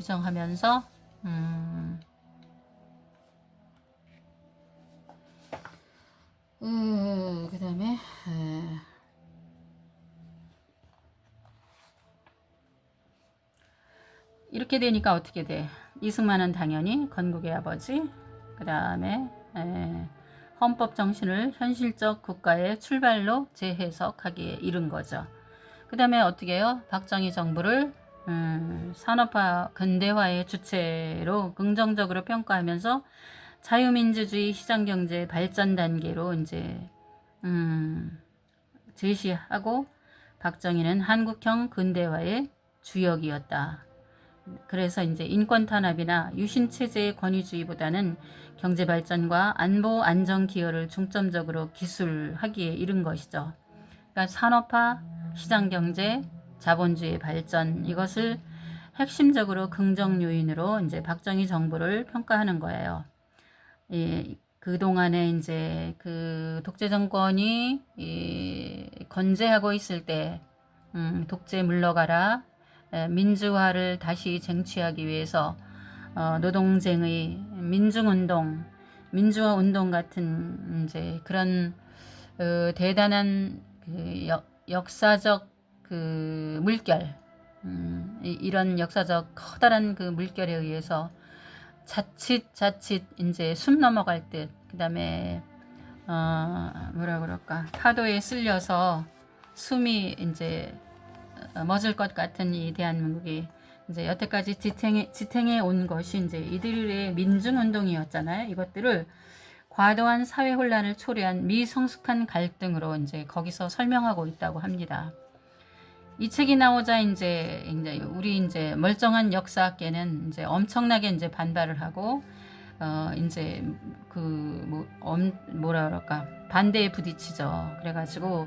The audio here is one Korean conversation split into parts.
규정하면서 그 다음에 이렇게 되니까 어떻게 돼? 이승만은 당연히 건국의 아버지, 그 다음에 헌법 정신을 현실적 국가의 출발로 재해석하기에 이른 거죠. 그 다음에 어떻게 해요? 박정희 정부를 산업화 근대화의 주체로 긍정적으로 평가하면서 자유민주주의 시장경제 발전 단계로 이제 제시하고, 박정희는 한국형 근대화의 주역이었다. 그래서 이제 인권 탄압이나 유신 체제의 권위주의보다는 경제 발전과 안보 안정 기여를 중점적으로 기술하기에 이른 것이죠. 그러니까 산업화, 시장 경제, 자본주의 발전, 이것을 핵심적으로 긍정 요인으로 이제 박정희 정부를 평가하는 거예요. 그동안에 이제 그 독재 정권이 건재하고 있을 때 독재 물러가라, 민주화를 다시 쟁취하기 위해서 노동쟁의 민중운동, 민주화 운동 같은 이제 그런 대단한 그 역사적 그 물결, 이런 역사적 커다란 그 물결에 의해서 자칫 이제 숨 넘어갈 듯, 그 다음에 뭐라 그럴까, 파도에 쓸려서 숨이 이제 멎을 것 같은 이 대한민국이 이제 여태까지 지탱해 온 것이 이제 이들의 민중운동이었잖아요. 이것들을 과도한 사회 혼란을 초래한 미성숙한 갈등으로 이제 거기서 설명하고 있다고 합니다. 이 책이 나오자 이제 우리 이제 멀쩡한 역사학계는 이제 엄청나게 이제 반발을 하고 이제 그 뭐라 그럴까, 반대에 부딪히죠. 그래가지고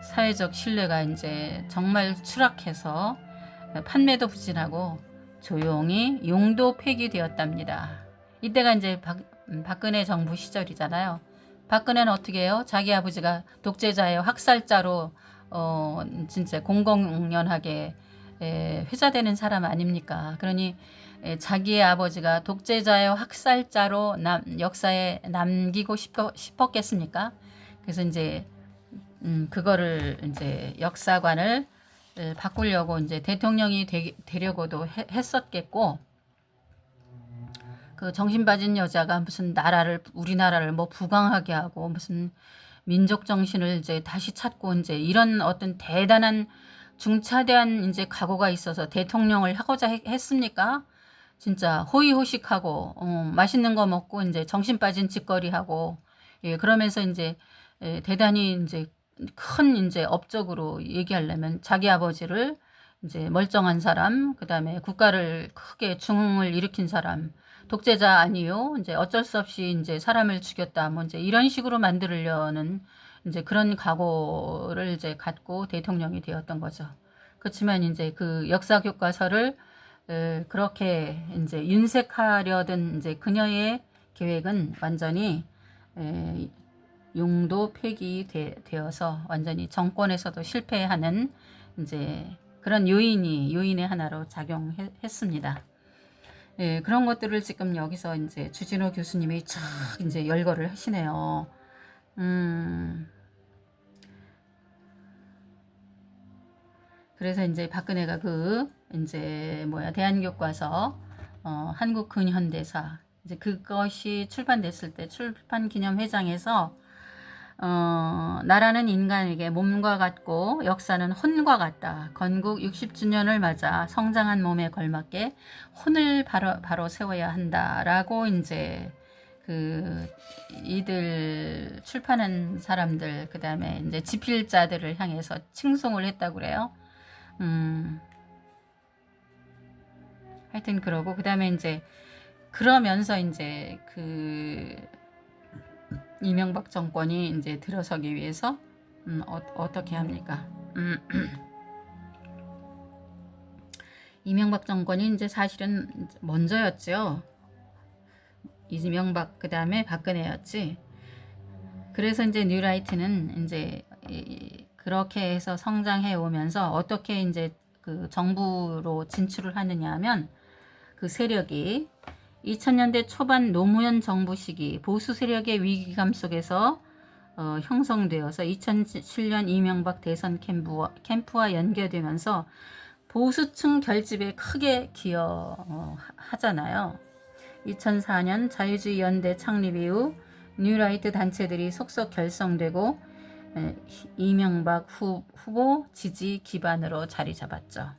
사회적 신뢰가 이제 정말 추락해서 판매도 부진하고 조용히 용도 폐기되었답니다. 이때가 이제 박근혜 정부 시절이잖아요. 박근혜는 어떻게 해요? 자기 아버지가 독재자의 학살자로 진짜 공공연하게 회자되는 사람 아닙니까? 그러니 자기의 아버지가 독재자의 학살자로 역사에 남기고 싶었겠습니까? 그래서 이제 그거를 이제 역사관을 바꾸려고 이제 대통령이 되려고도 했었겠고, 그 정신 빠진 여자가 무슨 우리나라를 뭐 부강하게 하고 무슨 민족 정신을 이제 다시 찾고 이제 이런 어떤 대단한 중차대한 이제 각오가 있어서 대통령을 하고자 했습니까? 진짜 호의호식하고 맛있는 거 먹고 이제 정신 빠진 짓거리하고, 그러면서 이제 대단히 이제 큰 이제 업적으로 얘기하려면 자기 아버지를 이제 멀쩡한 사람, 그 다음에 국가를 크게 중흥을 일으킨 사람, 독재자 아니요, 이제 어쩔 수 없이 이제 사람을 죽였다, 뭐 이제 이런 식으로 만들려는 이제 그런 각오를 이제 갖고 대통령이 되었던 거죠. 그렇지만 이제 그 역사 교과서를 그렇게 이제 윤색하려던 이제 그녀의 계획은 완전히 용도 폐기되어서 완전히 정권에서도 실패하는 이제 그런 요인의 하나로 작용했습니다. 그런 것들을 지금 여기서 이제 주진호 교수님이 쫙 이제 열거를 하시네요. 그래서 이제 박근혜가 이제 대한교과서 한국 근현대사, 이제 그것이 출판됐을 때 출판기념회장에서 나라는 인간에게 몸과 같고 역사는 혼과 같다. 건국 60주년을 맞아 성장한 몸에 걸맞게 혼을 바로 세워야 한다라고 이제 이들 출판한 사람들, 그 다음에 이제 집필자들을 향해서 칭송을 했다고 그래요. 하여튼 그러고, 그 다음에 이제 그러면서 이제 이명박 정권이 이제 들어서기 위해서 어떻게 합니까? 이명박 정권이 이제 사실은 먼저였죠. 이명박, 그 다음에 박근혜였지. 그래서 이제 뉴라이트는 이제 그렇게 해서 성장해 오면서 어떻게 이제 그 정부로 진출을 하느냐 하면 그 세력이 2000년대 초반 노무현 정부 시기 보수 세력의 위기감 속에서 형성되어서 2007년 이명박 대선 캠프와 연계되면서 보수층 결집에 크게 기여하잖아요. 2004년 자유주의 연대 창립 이후 뉴라이트 단체들이 속속 결성되고 이명박 후보 지지 기반으로 자리 잡았죠.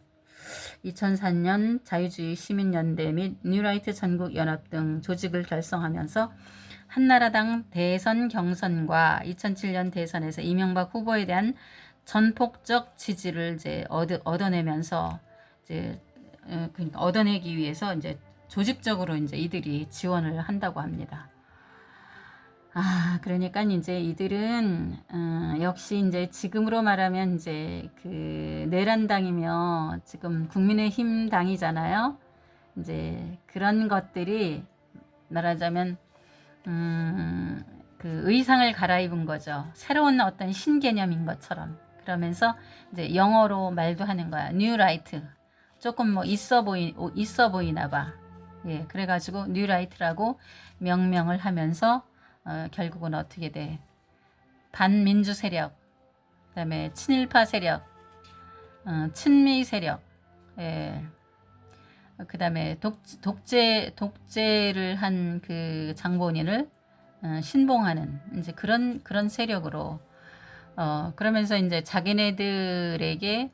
2004년 자유주의 시민연대 및 뉴라이트 전국연합 등 조직을 결성하면서 한나라당 대선 경선과 2007년 대선에서 이명박 후보에 대한 전폭적 지지를 이제 얻어내면서 이제 그러니까 얻어내기 위해서 이제 조직적으로 이제 이들이 지원을 한다고 합니다. 그러니까 이제 이들은 역시 이제 지금으로 말하면 이제 그 내란당이며 지금 국민의힘 당이잖아요. 이제 그런 것들이 말하자면 그 의상을 갈아입은 거죠. 새로운 어떤 신개념인 것처럼. 그러면서 이제 영어로 말도 하는 거야. 뉴라이트. 조금 뭐 있어 보이나 봐. 예, 그래가지고 뉴라이트라고 명명을 하면서 결국은 어떻게 돼? 반민주 세력, 그다음에 친일파 세력, 친미 세력, 예, 그다음에 독재를 한 그 장본인을 신봉하는 이제 그런 세력으로 그러면서 이제 자기네들에게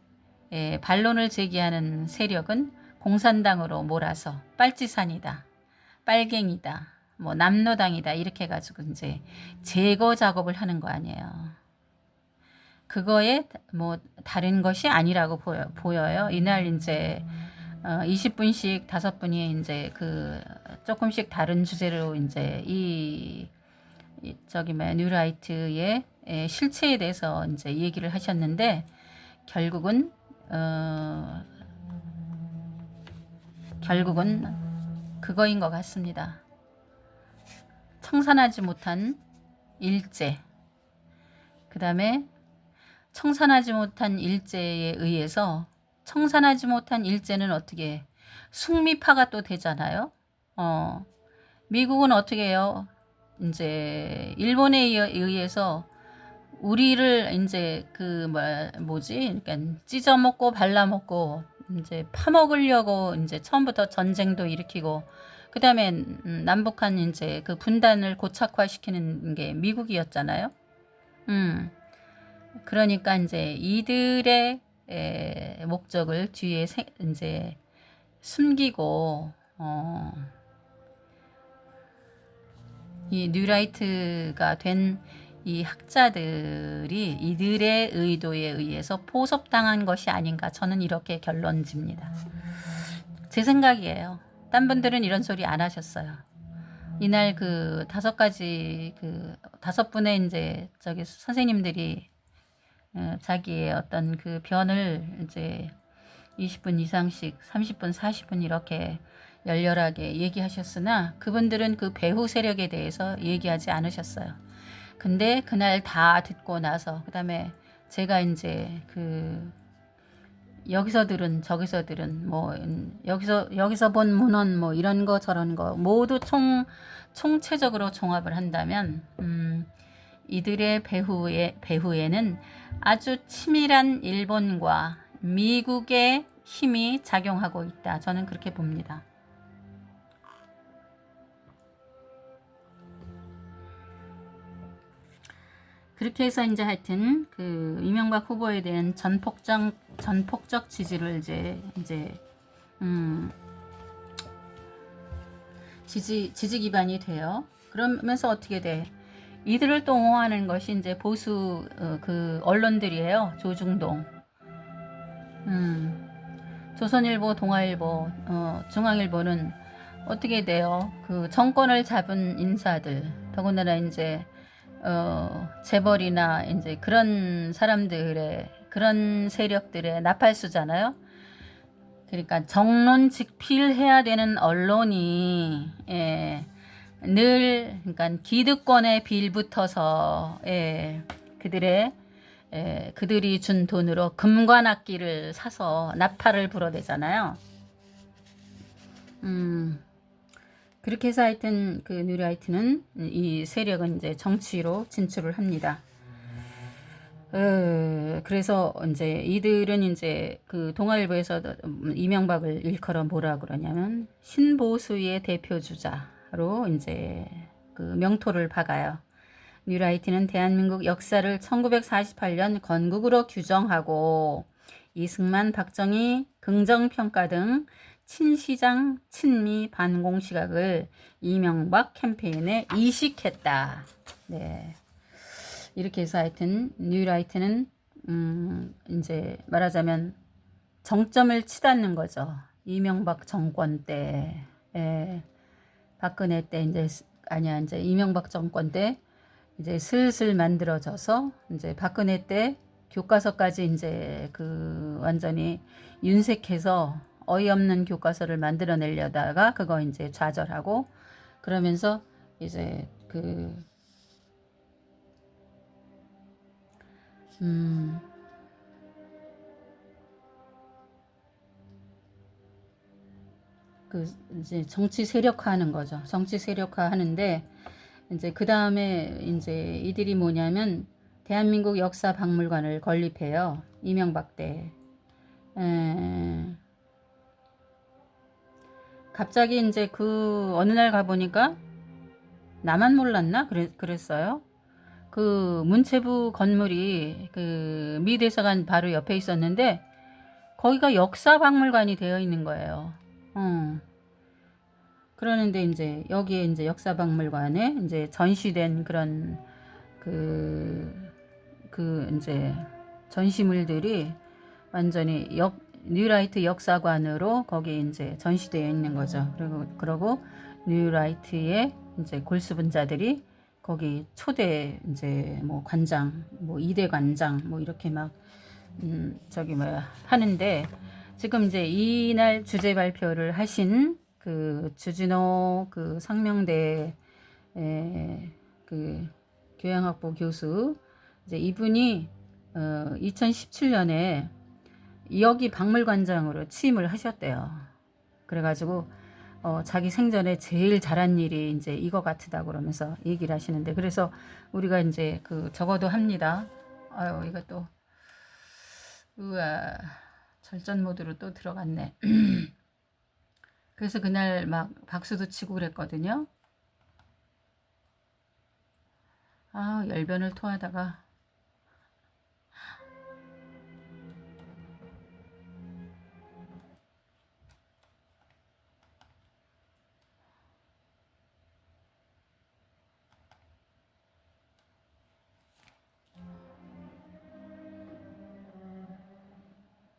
반론을 제기하는 세력은 공산당으로 몰아서 빨치산이다, 빨갱이다, 뭐 남로당이다 이렇게 해가지고 이제 제거 작업을 하는 거 아니에요. 그거에 뭐 다른 것이 아니라고 보여요. 이날 이제 20분씩 5분이 이제 그 조금씩 다른 주제로 이제 저기 뭐야 뉴라이트의 실체에 대해서 이제 얘기를 하셨는데 결국은 그거인 것 같습니다. 청산하지 못한 일제, 그 다음에 청산하지 못한 일제에 의해서 청산하지 못한 일제는 어떻게 숙미파가 또 되잖아요. 미국은 어떻게 해요? 이제 일본에 의해서 우리를 이제 그 그러니까 찢어먹고 발라먹고 이제 파먹으려고 이제 처음부터 전쟁도 일으키고 그 다음에 남북한 이제 그 분단을 고착화시키는 게 미국이었잖아요. 그러니까 이제 이들의 목적을 뒤에 이제 숨기고 이 뉴라이트가 된 이 학자들이 이들의 의도에 의해서 포섭당한 것이 아닌가 저는 이렇게 결론집니다. 제 생각이에요. 딴 분들은 이런 소리 안 하셨어요. 이날 그 5가지 그 5분의 이제 저기 선생님들이 자기의 어떤 그 변을 이제 20분 이상씩 30분 40분 이렇게 열렬하게 얘기하셨으나 그분들은 그 배후 세력에 대해서 얘기하지 않으셨어요. 근데 그날 다 듣고 나서 그 다음에 제가 이제 그 여기서 들은 저기서 들은 뭐 여기서 본 문헌 뭐 이런 거 저런 거 모두 총체적으로 종합을 한다면 이들의 배후에는 아주 치밀한 일본과 미국의 힘이 작용하고 있다. 저는 그렇게 봅니다. 그렇게 해서 이제 하여튼 그 이명박 후보에 대한 전폭적 지지를 이제 지지 기반이 돼요. 그러면서 어떻게 돼? 이들을 또 옹호하는 것이 이제 보수 그 언론들이에요. 조중동, 조선일보, 동아일보, 중앙일보는 어떻게 돼요? 그 정권을 잡은 인사들, 더군다나 이제 재벌이나 이제 그런 사람들의 그런 세력들의 나팔수잖아요. 그러니까 정론직필해야 되는 언론이 늘 그러니까 기득권에 빌붙어서 그들의 그들이 준 돈으로 금관악기를 사서 나팔을 불어대잖아요. 그렇게 해서 하여튼 그 뉴라이트는 이 세력은 이제 정치로 진출을 합니다. 그래서 이제 이들은 이제 그 동아일보에서 이명박을 일컬어 뭐라 그러냐면 신보수의 대표 주자로 이제 그 명토를 박아요. 뉴라이트는 대한민국 역사를 1948년 건국으로 규정하고 이승만, 박정희, 긍정평가 등 친시장, 친미, 반공 시각을 이명박 캠페인에 이식했다. 네. 이렇게 해서 하여튼 뉴라이트는 이제 말하자면 정점을 치닫는 거죠. 이명박 정권 때, 박근혜 때 이제 이명박 정권 때 이제 슬슬 만들어져서 이제 박근혜 때 교과서까지 이제 그 완전히 윤색해서 어이없는 교과서를 만들어내려다가 그거 이제 좌절하고 그러면서 이제 이제 정치 세력화하는 거죠. 정치 세력화하는데 이제 그 다음에 이제 이들이 뭐냐면 대한민국 역사 박물관을 건립해요. 이명박 때. 갑자기 이제 그 어느 날 가보니까 나만 몰랐나? 그랬어요. 그 문체부 건물이 그 미 대사관 바로 옆에 있었는데 거기가 역사박물관이 되어 있는 거예요. 그러는데 이제 여기에 이제 역사박물관에 이제 전시된 그런 이제 전시물들이 완전히 뉴라이트 역사관으로 거기에 이제 전시되어 있는 거죠. 그리고 뉴라이트의 이제 골수분자들이 거기 초대 이제 뭐 관장, 뭐 2대 관장 뭐 이렇게 막 하는데 지금 이제 이날 주제 발표를 하신 그 주진호 그 상명대 그 교양학부 교수 이제 이분이 2017년에 여기 박물관장으로 취임을 하셨대요. 그래가지고 자기 생전에 제일 잘한 일이 이제 이거 같다고 그러면서 얘기를 하시는데 그래서 우리가 이제 그 적어도 합니다. 아유 이거 또 우와 절전 모드로 또 들어갔네. 그래서 그날 막 박수도 치고 그랬거든요. 아 열변을 토하다가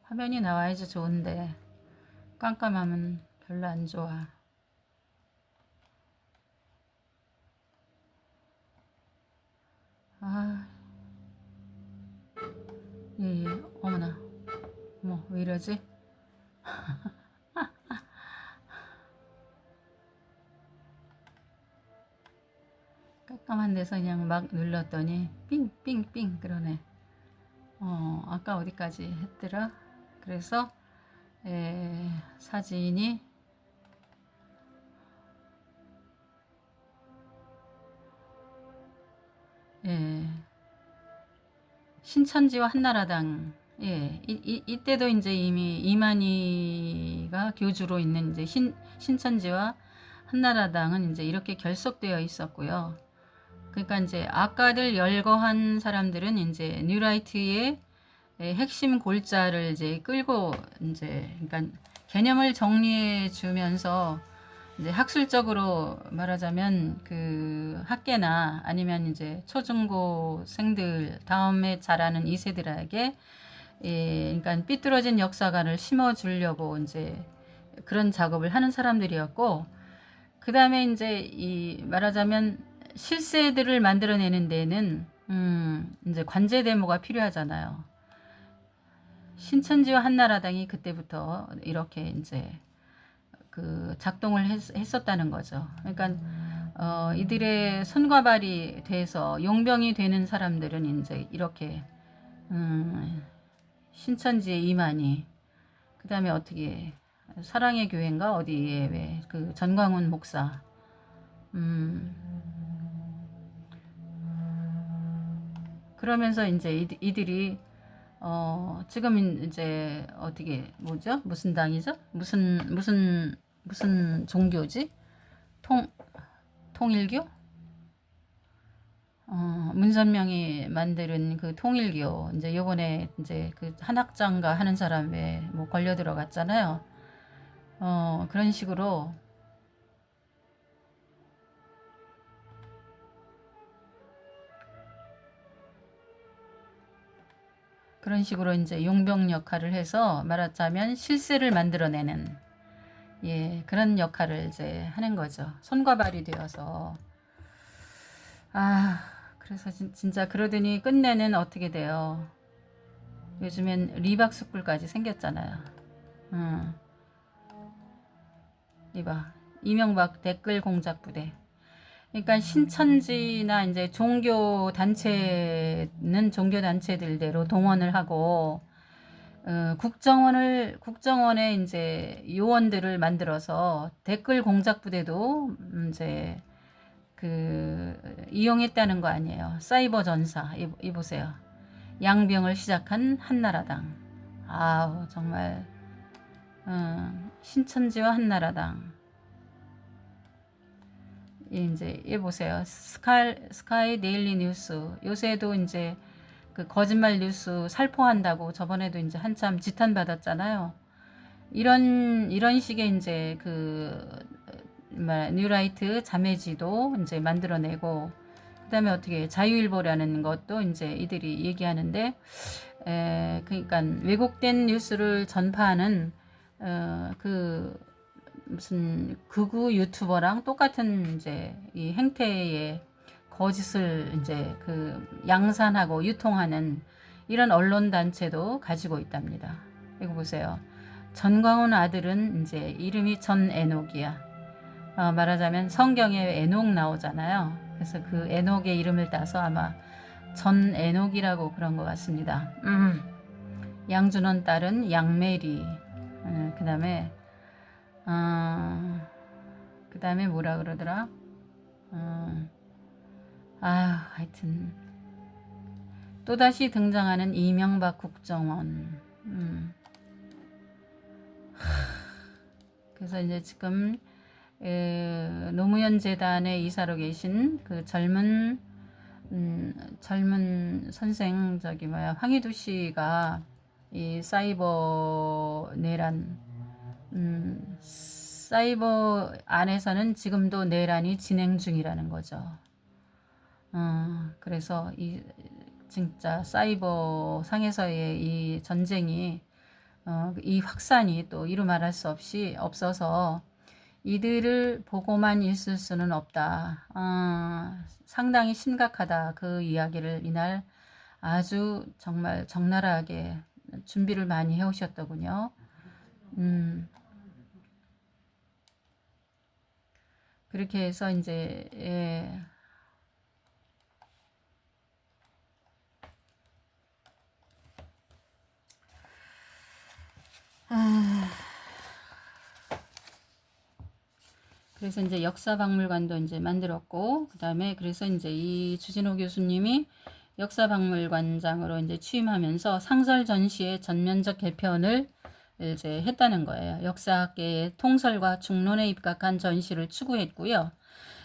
화면이 나와야지 좋은데 깜깜하면 별로 안 좋아. 아, 예, 어머나. 어머, 왜 이러지? 깜깜한 데서 그냥 막 눌렀더니 삥삥삥 그러네. 아까 어디까지 했더라? 그래서 사진이 신천지와 한나라당 이때도 이제 이미 이만희가 교주로 있는 이제 신천지와 한나라당은 이제 이렇게 결속되어 있었고요. 그러니까 이제 아까들 열거한 사람들은 이제 뉴라이트의 핵심 골자를 이제 끌고 이제 그러니까 개념을 정리해 주면서 이제 학술적으로 말하자면 그 학계나 아니면 이제 초중고생들 다음에 자라는 2세들에게 그러니까 삐뚤어진 역사관을 심어주려고 이제 그런 작업을 하는 사람들이었고 그 다음에 이제 이 말하자면 실세들을 만들어내는 데는 이제 관제 데모가 필요하잖아요. 신천지와 한나라당이 그때부터 이렇게 이제 그 작동을 했었다는 거죠. 그러니까 이들의 손과 발이 돼서 용병이 되는 사람들은 이제 이렇게 신천지의 이만희, 그 다음에 어떻게 사랑의 교회인가 어디에 왜 그 전광훈 목사, 그러면서 이제 이들이 지금 이제 어떻게 뭐죠? 무슨 당이죠? 무슨 종교지? 통일교? 문선명이 만드는 그 통일교, 이제 요번에 이제 그 한학장가 하는 사람에 뭐 걸려 들어갔잖아요. 그런 식으로 이제 용병 역할을 해서 말하자면 실세를 만들어내는, 예, 그런 역할을 이제 하는 거죠. 손과 발이 되어서. 그래서 진짜 그러더니 끝내는 어떻게 돼요? 요즘엔 리박스쿨까지 생겼잖아요. 이봐, 이명박 댓글 공작 부대. 그러니까 신천지나 이제 종교 단체는 종교 단체들대로 동원을 하고, 국정원에 이제 요원들을 만들어서 댓글 공작 부대도 이제 그 이용했다는 거 아니에요. 사이버 전사. 이 보세요. 양병을 시작한 한나라당. 아우 정말 신천지와 한나라당. 이제 이 보세요. 스카이 데일리 뉴스. 요새도 이제 그 거짓말 뉴스 살포한다고 저번에도 이제 한참 지탄 받았잖아요. 이런 식의 이제 그 뉴라이트 자매지도 이제 만들어내고, 그다음에 어떻게 자유일보라는 것도 이제 이들이 얘기하는데, 그러니까 왜곡된 뉴스를 전파하는 그 무슨 극우 유튜버랑 똑같은 이제 이 행태의 거짓을 이제 그 양산하고 유통하는 이런 언론 단체도 가지고 있답니다. 이거 보세요. 전광훈 아들은 이제 이름이 전에녹이야. 말하자면 성경에 에녹 나오잖아요. 그래서 그 에녹의 이름을 따서 아마 전에녹이라고 그런 것 같습니다. 양준원 딸은 양메리. 그 다음에 뭐라 그러더라? 하여튼 또다시 등장하는 이명박 국정원. 그래서 이제 지금 노무현 재단의 이사로 계신 그 젊은 선생 황희두 씨가 이 사이버 내란, 사이버 안에서는 지금도 내란이 진행 중이라는 거죠. 그래서 이 진짜 사이버 상에서의 이 전쟁이 이 확산이 또 이루 말할 수 없이 없어서 이들을 보고만 있을 수는 없다. 상당히 심각하다. 그 이야기를 이날 아주 정말 적나라하게 준비를 많이 해오셨더군요. 그렇게 해서 이제 그래서 이제 역사박물관도 이제 만들었고, 그 다음에 그래서 이제 이 주진호 교수님이 역사박물관장으로 이제 취임하면서 상설 전시의 전면적 개편을 이제 했다는 거예요. 역사학계의 통설과 중론에 입각한 전시를 추구했고요.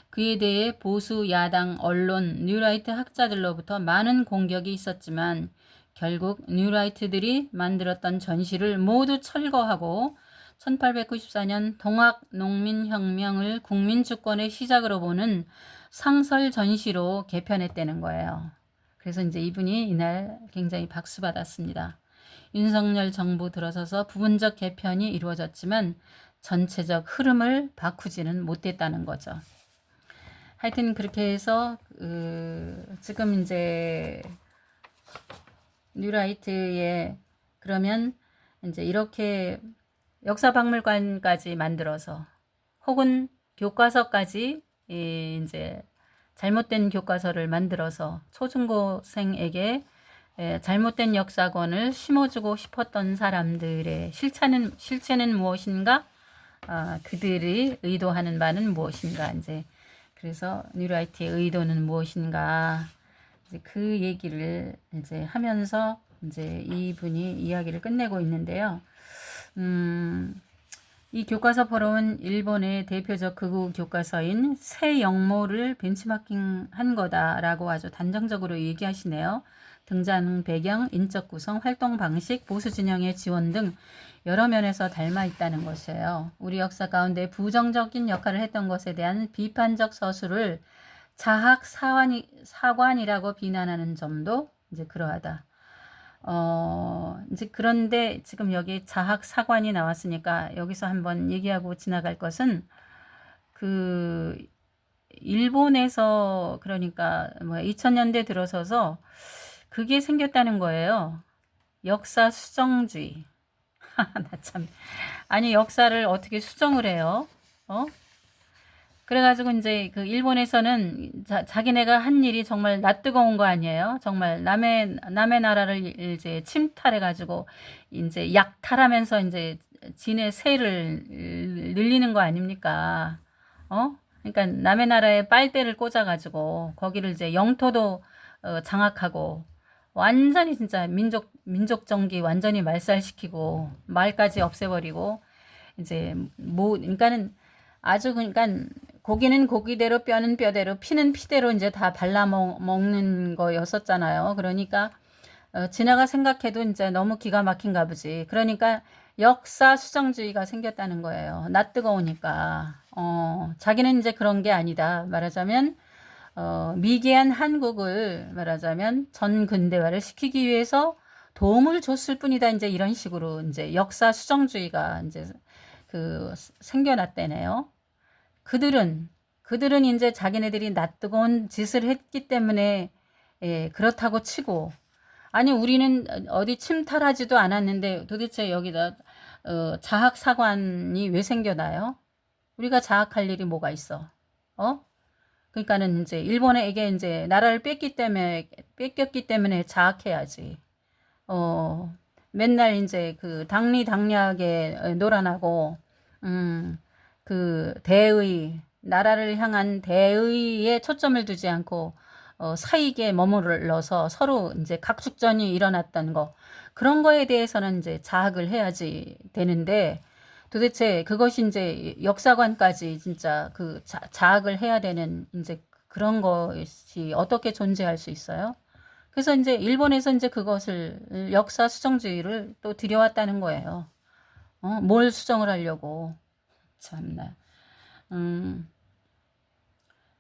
그에 대해 보수 야당 언론 뉴라이트 학자들로부터 많은 공격이 있었지만 결국 뉴라이트들이 만들었던 전시를 모두 철거하고 1894년 동학농민혁명을 국민주권의 시작으로 보는 상설 전시로 개편했다는 거예요. 그래서 이제 이분이 이날 굉장히 박수받았습니다. 윤석열 정부 들어서서 부분적 개편이 이루어졌지만 전체적 흐름을 바꾸지는 못했다는 거죠. 하여튼 그렇게 해서 지금 이제 뉴라이트에 그러면 이제 이렇게 역사박물관까지 만들어서 혹은 교과서까지 이제 잘못된 교과서를 만들어서 초중고생에게 잘못된 역사관을 심어주고 싶었던 사람들의 실체는 무엇인가? 그들이 의도하는 바는 무엇인가? 이제 그래서 뉴라이트의 의도는 무엇인가? 이제 그 얘기를 이제 하면서 이제 이분이 이야기를 끝내고 있는데요. 이 교과서 포럼은 일본의 대표적 극우 교과서인 새 영모를 벤치마킹한 거다라고 아주 단정적으로 얘기하시네요. 등장 배경, 인적 구성, 활동 방식, 보수 진영의 지원 등 여러 면에서 닮아 있다는 것이에요. 우리 역사 가운데 부정적인 역할을 했던 것에 대한 비판적 서술을 자학 사관이라고 비난하는 점도 이제 그러하다. 이제 그런데 지금 여기 자학 사관이 나왔으니까 여기서 한번 얘기하고 지나갈 것은 그 일본에서 그러니까 뭐 2000년대 들어서서 그게 생겼다는 거예요. 역사 수정주의. 나 참. 아니 역사를 어떻게 수정을 해요? 그래가지고 이제 그 일본에서는 자기네가 한 일이 정말 낯뜨거운 거 아니에요? 정말 남의 나라를 이제 침탈해가지고 이제 약탈하면서 이제 진의 세를 늘리는 거 아닙니까? 그러니까 남의 나라에 빨대를 꽂아가지고 거기를 이제 영토도 장악하고 완전히 진짜 민족 정기 완전히 말살시키고 말까지 없애버리고 이제 그러니까는 아주 그러니까 고기는 고기대로 뼈는 뼈대로 피는 피대로 이제 다 발라 먹는 거였었잖아요. 그러니까 진아가 생각해도 이제 너무 기가 막힌가 보지. 그러니까 역사 수정주의가 생겼다는 거예요. 낯뜨거우니까. 자기는 이제 그런 게 아니다. 말하자면 미개한 한국을 말하자면 전근대화를 시키기 위해서 도움을 줬을 뿐이다. 이제 이런 식으로 이제 역사 수정주의가 이제 그 생겨났대네요. 그들은 이제 자기네들이 낯뜨거운 짓을 했기 때문에 그렇다고 치고 아니 우리는 어디 침탈하지도 않았는데 도대체 여기다 자학사관이 왜 생겨나요? 우리가 자학할 일이 뭐가 있어? 그러니까는 이제 일본에게 이제 나라를 뺏겼기 때문에 자학해야지. 맨날 이제 그 당리당략에 놀아나고 그 나라를 향한 대의에 초점을 두지 않고 사익에 머물러서 서로 이제 각축전이 일어났던 거 그런 거에 대해서는 이제 자학을 해야지 되는데 도대체 그것이 이제 역사관까지 진짜 그 자학을 해야 되는 이제 그런 것이 어떻게 존재할 수 있어요? 그래서 이제 일본에서 이제 그것을 역사 수정주의를 또 들여왔다는 거예요. 뭘 수정을 하려고. 참나.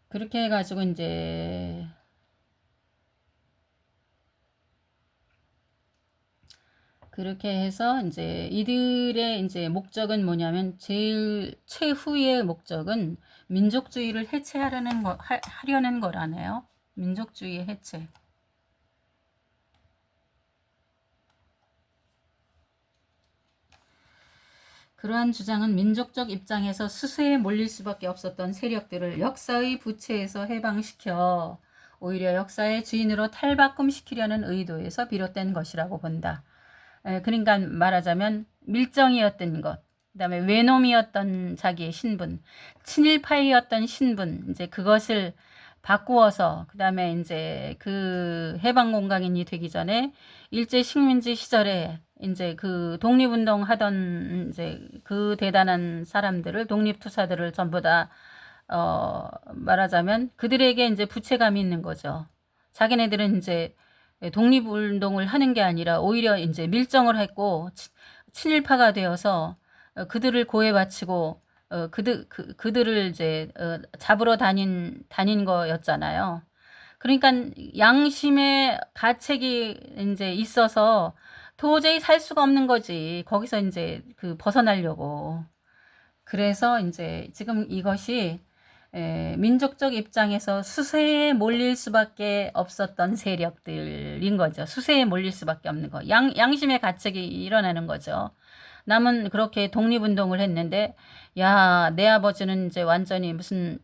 그렇게 해가지고 이제 그렇게 해서 이제 이들의 이제 목적은 뭐냐면 제일 최후의 목적은 민족주의를 하려는 거라네요. 민족주의 해체. 그러한 주장은 민족적 입장에서 수세에 몰릴 수밖에 없었던 세력들을 역사의 부채에서 해방시켜 오히려 역사의 주인으로 탈바꿈시키려는 의도에서 비롯된 것이라고 본다. 그러니까 말하자면 밀정이었던 것, 그 다음에 외놈이었던 자기의 신분, 친일파이였던 신분, 이제 그것을 바꾸어서 그 다음에 이제 그 해방공강인이 되기 전에 일제 식민지 시절에 이제 그 독립운동 하던 이제 그 대단한 사람들을 독립투사들을 전부 다 말하자면 그들에게 이제 부채감이 있는 거죠. 자기네들은 이제 독립운동을 하는 게 아니라 오히려 이제 밀정을 했고 친일파가 되어서 그들을 고해 바치고 그들을 이제 잡으러 다닌 거였잖아요. 그러니까 양심의 가책이 이제 있어서 도저히 살 수가 없는 거지. 거기서 이제 그 벗어나려고. 그래서 이제 지금 이것이 민족적 입장에서 수세에 몰릴 수밖에 없었던 세력들인 거죠. 수세에 몰릴 수밖에 없는 거. 양심의 가책이 일어나는 거죠. 남은 그렇게 독립운동을 했는데, 야, 내 아버지는 이제 완전히 무슨,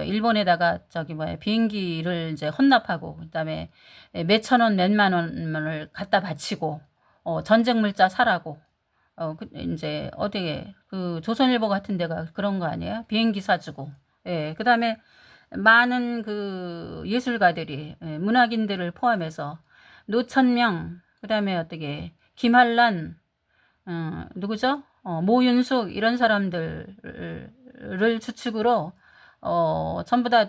일본에다가 비행기를 이제 헌납하고, 그 다음에 몇천 원, 몇만 원을 갖다 바치고, 전쟁 물자 사라고, 이제 어디에, 조선일보 같은 데가 그런 거 아니에요? 비행기 사주고. 예, 그 다음에 많은 예술가들이, 문학인들을 포함해서 노천명, 그 다음에 김한란, 누구죠? 모윤숙, 이런 사람들을 주축으로, 전부 다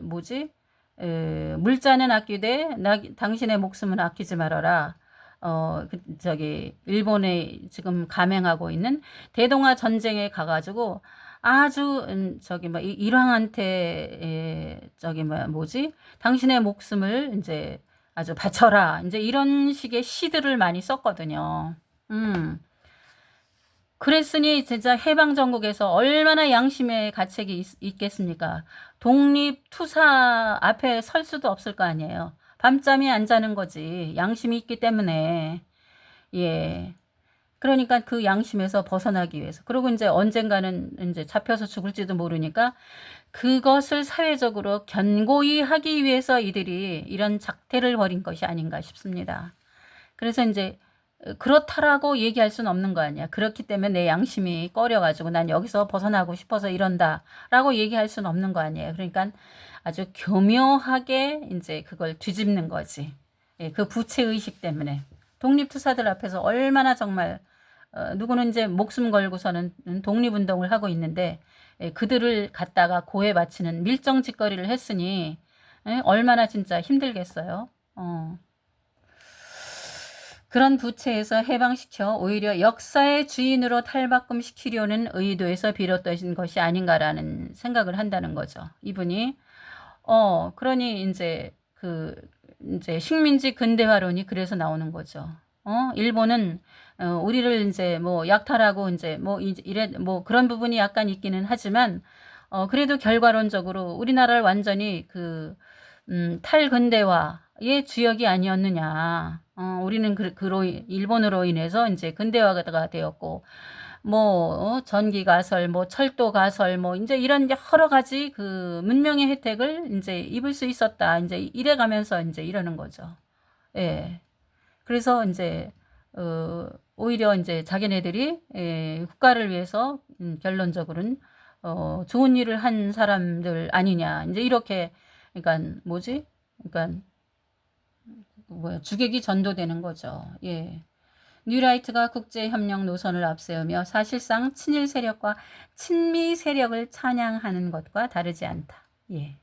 뭐지? 물자는 아끼되, 당신의 목숨은 아끼지 말아라. 일본에 지금 감행하고 있는 대동아 전쟁에 가가지고, 아주 일왕한테 당신의 목숨을 이제 아주 바쳐라, 이제 이런 식의 시들을 많이 썼거든요. 그랬으니 진짜 해방 전국에서 얼마나 양심의 가책이 있겠습니까? 독립투사 앞에 설 수도 없을 거 아니에요. 밤잠이 안 자는 거지. 양심이 있기 때문에. 예. 그러니까 그 양심에서 벗어나기 위해서. 그리고 이제 언젠가는 이제 잡혀서 죽을지도 모르니까 그것을 사회적으로 견고히 하기 위해서 이들이 이런 작태를 벌인 것이 아닌가 싶습니다. 그래서 이제 그렇다라고 얘기할 수는 없는 거 아니야. 그렇기 때문에 내 양심이 꺼려가지고 난 여기서 벗어나고 싶어서 이런다 라고 얘기할 수는 없는 거 아니에요. 그러니까 아주 교묘하게 이제 그걸 뒤집는 거지. 예, 그 부채의식 때문에. 독립투사들 앞에서 얼마나 정말 누구는 이제 목숨 걸고서는 독립운동을 하고 있는데, 그들을 갖다가 고에 바치는 밀정짓거리를 했으니 얼마나 진짜 힘들겠어요. 그런 부채에서 해방시켜 오히려 역사의 주인으로 탈바꿈시키려는 의도에서 비롯된 것이 아닌가라는 생각을 한다는 거죠. 이분이 그러니 이제 이제 식민지 근대화론이 그래서 나오는 거죠. 일본은 우리를 이제 약탈하고 이제 그런 부분이 약간 있기는 하지만 그래도 결과론적으로 우리나라를 완전히 탈근대화의 주역이 아니었느냐. 우리는 일본으로 인해서 이제 근대화가 되었고, 전기 가설, 철도 가설, 이제 이런 여러 가지 문명의 혜택을 이제 입을 수 있었다. 이제 이래 가면서 이제 이러는 거죠. 예. 그래서 이제, 오히려 이제 자기네들이, 국가를 위해서, 결론적으로는, 좋은 일을 한 사람들 아니냐. 이제 이렇게, 그러니까 주객이 전도되는 거죠. 예. 뉴라이트가 국제협력 노선을 앞세우며 사실상 친일 세력과 친미 세력을 찬양하는 것과 다르지 않다. 예.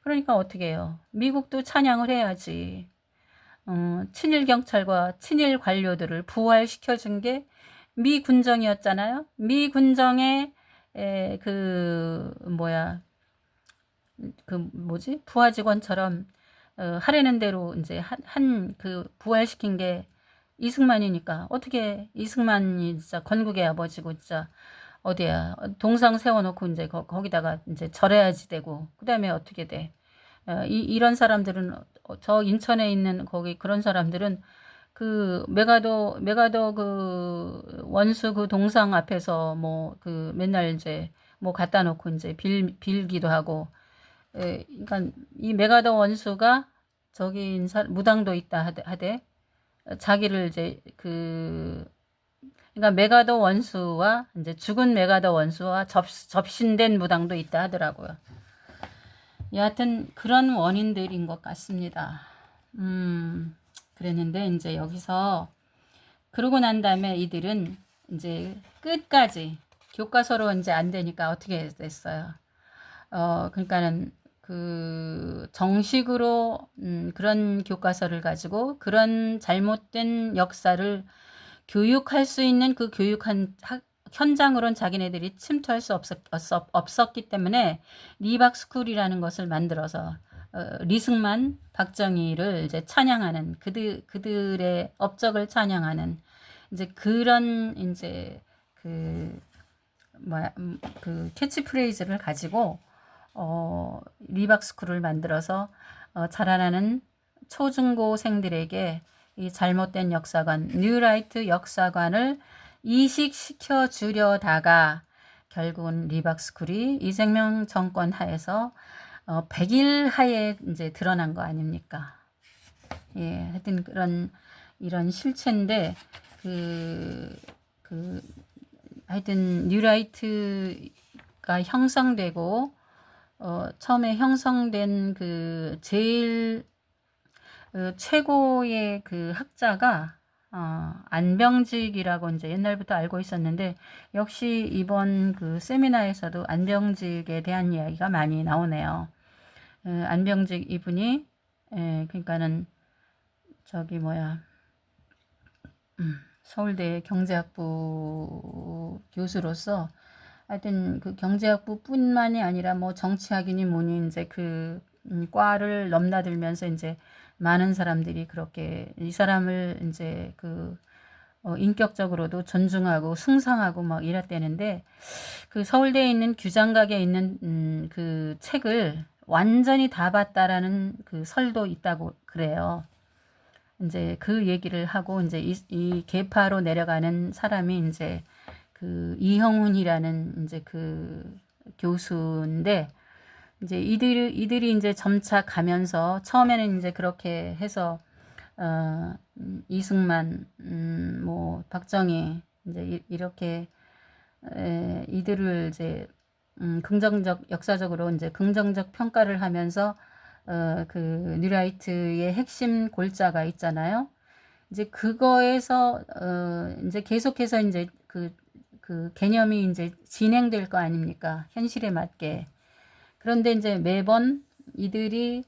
그러니까 어떻게 해요? 미국도 찬양을 해야지. 친일 경찰과 친일 관료들을 부활시켜준 게 미 군정이었잖아요. 미 군정의 부하 직원처럼 하려는 대로 이제 부활시킨 게 이승만이니까 어떻게 이승만이 진짜 건국의 아버지고 진짜 어디야 동상 세워놓고 이제 거기다가 이제 절해야지 되고 그다음에 어떻게 돼? 이런 사람들은 저 인천에 있는 거기 그런 사람들은 메가더 원수 동상 앞에서 맨날 이제 갖다 놓고 이제 빌기도 하고. 그러니까 이 메가더 원수가 저기 무당도 있다 하되 자기를 이제 그러니까 메가더 원수와 이제 죽은 메가더 원수와 접신된 무당도 있다 하더라고요. 여하튼 그런 원인들인 것 같습니다. 그랬는데 이제 여기서 그러고 난 다음에 이들은 이제 끝까지 교과서로 이제 안 되니까 어떻게 됐어요? 그러니까는 정식으로 그런 교과서를 가지고 그런 잘못된 역사를 교육할 수 있는 교육한 현장으로는 자기네들이 침투할 수 없었기 때문에 리박스쿨이라는 것을 만들어서 리승만, 박정희를 이제 찬양하는 그들의 업적을 찬양하는 이제 그런 이제 캐치프레이즈를 가지고 리박스쿨을 만들어서 자라나는 초중고생들에게 이 잘못된 역사관, 뉴라이트 역사관을 이식시켜 주려다가 결국은 리박스쿨이 이재명 정권 하에서 100일 하에 이제 드러난 거 아닙니까? 예, 하여튼 이런 실체인데 하여튼 뉴라이트가 형성되고 처음에 형성된 제일 최고의 학자가 안병직이라고 이제 옛날부터 알고 있었는데, 역시 이번 세미나에서도 안병직에 대한 이야기가 많이 나오네요. 안병직 이분이 그러니까는 서울대 경제학부 교수로서 하여튼 경제학부뿐만이 아니라 뭐 정치학이니 뭐니 이제 과를 넘나들면서 이제 많은 사람들이 그렇게 이 사람을 이제 인격적으로도 존중하고 숭상하고 막 이랬대는데, 서울대에 있는 규장각에 있는 책을 완전히 다 봤다라는 설도 있다고 그래요. 이제 얘기를 하고 이제 이 계파로 내려가는 사람이 이제 이형훈이라는 이제 교수인데, 이제 이들이 이제 점차 가면서 처음에는 이제 그렇게 해서 이승만, 뭐 박정희 이제 이렇게 이들을 이제 역사적으로 이제 긍정적 평가를 하면서 뉴라이트의 핵심 골자가 있잖아요. 이제 그거에서 이제 계속해서 이제 개념이 이제 진행될 거 아닙니까? 현실에 맞게. 그런데 이제 매번 이들이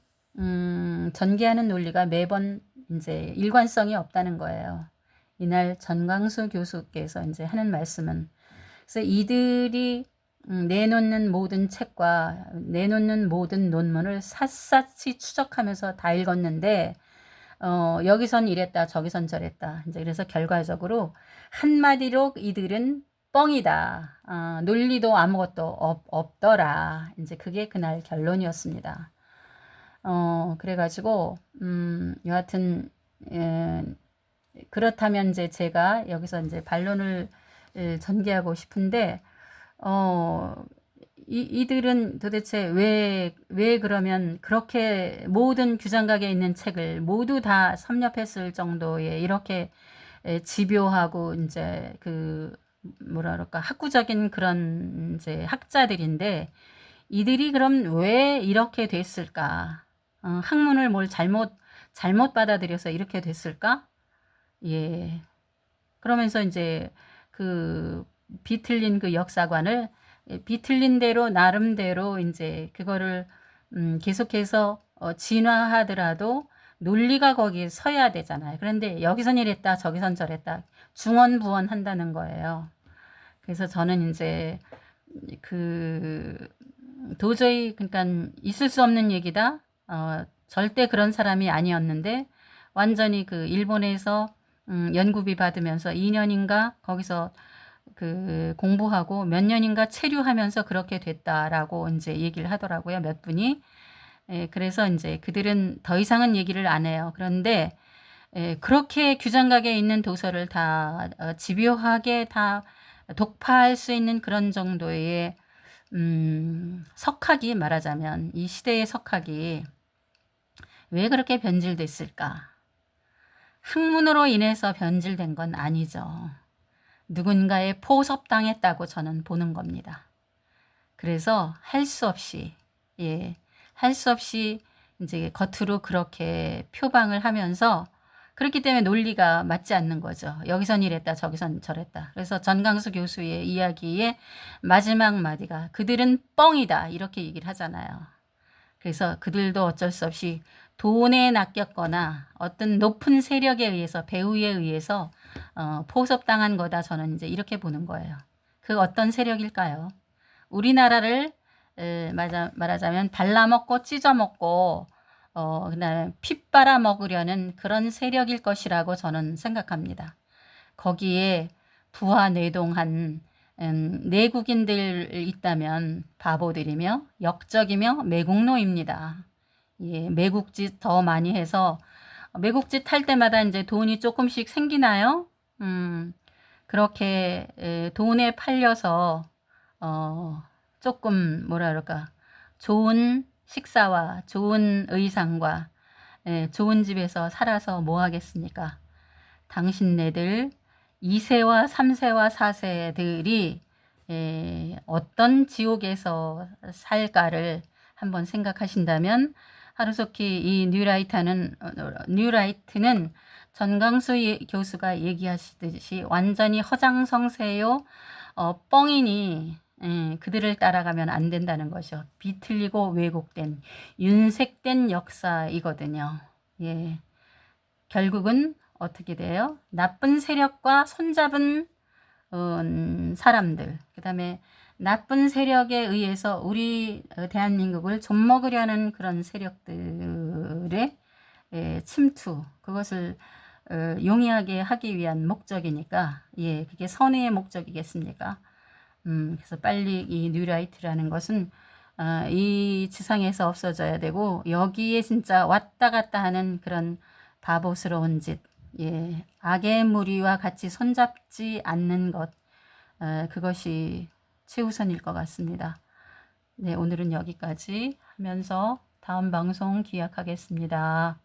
전개하는 논리가 매번 이제 일관성이 없다는 거예요. 이날 전광수 교수께서 이제 하는 말씀은, 그래서 이들이 내놓는 모든 책과 내놓는 모든 논문을 샅샅이 추적하면서 다 읽었는데 여기선 이랬다 저기선 저랬다. 이제 그래서 결과적으로 한마디로 이들은 뻥이다. 논리도 아무것도 없더라. 이제 그게 그날 결론이었습니다. 그래가지고 여하튼 그렇다면 이제 제가 여기서 이제 반론을 전개하고 싶은데, 이들은 도대체 왜 그러면 그렇게 모든 규장각에 있는 책을 모두 다 섭렵했을 정도의 이렇게 집요하고 이제 뭐라 그럴까, 학구적인 그런 이제 학자들인데, 이들이 그럼 왜 이렇게 됐을까? 학문을 뭘 잘못 받아들여서 이렇게 됐을까? 예. 그러면서 이제 비틀린 역사관을 비틀린 대로 나름대로 이제 그거를 계속해서 진화하더라도 논리가 거기에 서야 되잖아요. 그런데 여기선 이랬다 저기선 저랬다 중언부언 한다는 거예요. 그래서 저는 이제 도저히 그러니까 있을 수 없는 얘기다. 절대 그런 사람이 아니었는데 완전히 일본에서 연구비 받으면서 2년인가 거기서 공부하고 몇 년인가 체류하면서 그렇게 됐다라고 이제 얘기를 하더라고요. 몇 분이. 그래서 이제 그들은 더 이상은 얘기를 안 해요. 그런데 그렇게 규장각에 있는 도서를 다 집요하게 다 독파할 수 있는 그런 정도의 석학이, 말하자면 이 시대의 석학이 왜 그렇게 변질됐을까? 학문으로 인해서 변질된 건 아니죠. 누군가의 포섭당했다고 저는 보는 겁니다. 그래서 할 수 없이 이제 겉으로 그렇게 표방을 하면서, 그렇기 때문에 논리가 맞지 않는 거죠. 여기선 이랬다 저기선 저랬다. 그래서 전광수 교수의 이야기의 마지막 마디가 그들은 뻥이다 이렇게 얘기를 하잖아요. 그래서 그들도 어쩔 수 없이 돈에 낚였거나 어떤 높은 세력에 의해서, 배후에 의해서 포섭당한 거다. 저는 이제 이렇게 보는 거예요. 그 어떤 세력일까요? 우리나라를 말하자면 발라먹고 찢어먹고 그다음에 피 빨아먹으려는 그런 세력일 것이라고 저는 생각합니다. 거기에 부하 내동한 내국인들 있다면 바보들이며 역적이며 매국노입니다. 예, 매국짓 더 많이 해서 매국짓 할 때마다 이제 돈이 조금씩 생기나요? 그렇게 돈에 팔려서 조금 뭐라 그럴까, 좋은 식사와 좋은 의상과 좋은 집에서 살아서 뭐 하겠습니까? 당신네들 2세와 3세와 4세들이 어떤 지옥에서 살까를 한번 생각하신다면, 하루속히 이 뉴라이트는 전광수 교수가 얘기하시듯이 완전히 허장성세요. 뻥이니 그들을 따라가면 안 된다는 것이요. 비틀리고 왜곡된 윤색된 역사이거든요. 예. 결국은 어떻게 돼요? 나쁜 세력과 손잡은 사람들, 그 다음에 나쁜 세력에 의해서 우리 대한민국을 좀먹으려는 그런 세력들의 침투, 그것을 용이하게 하기 위한 목적이니까, 예, 그게 선의의 목적이겠습니까? 그래서 빨리 이 뉴라이트라는 것은 이 지상에서 없어져야 되고, 여기에 진짜 왔다 갔다 하는 그런 바보스러운 짓, 예, 악의 무리와 같이 손잡지 않는 것, 그것이 최우선일 것 같습니다. 네, 오늘은 여기까지 하면서 다음 방송 기약하겠습니다.